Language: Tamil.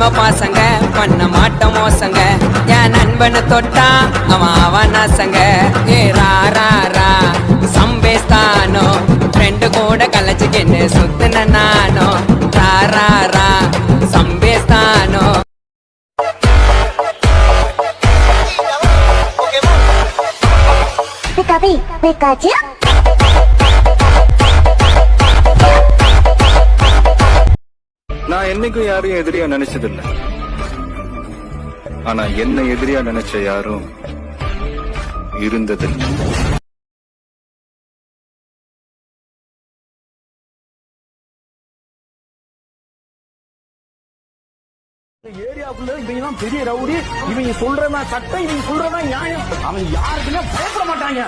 உண்மை பாசங்க பண்ண மாட்ட மோசங்க என் நண்பனு தொட்டா அவன் அவனாசங்க ஏ ரா ரா ரா சம்பேஸ்தானோ ஃப்ரெண்டு கூட கலைச்சுக்கின்னு சுத்துன நானோ ரா ரா ரா சம்பேஸ்தானோ நான் என்னைக்கும் யாரையும் எதிரியா நினைச்சதில்லை. ஆனா என்ன எதிரியா நினைச்ச யாரும் இருந்ததில்லை. ஏரியாக்குள்ள இவங்க தான் பெரிய ரவுடி, இவங்க சொல்றதா சட்டம், இவங்க சொல்றதா நியாயம். அவன் யாருக்குமே பயப்பட மாட்டாங்க.